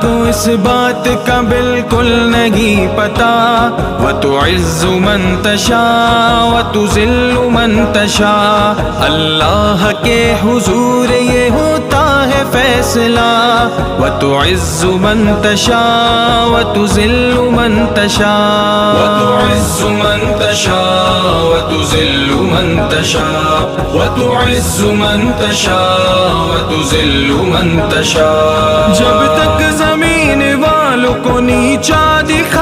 को इस बात का बिल्कुल नहीं पता। व तुइज़्ज़ु मन तशा व तुज़िल्लु मन तशा। अल्लाह के हुजूर ये होता है फैसला। व तुइज़्ज़ु मन तशा व तुज़िल्लु मन तशा। व तुइज़्ज़ु मन तशा व तुज़िल्लु मन तशा। व तुइज़्ज़ु मन तशा व तुज़िल्लु मन तशा। जब तक ज़मीन वालों को नीचा दिखा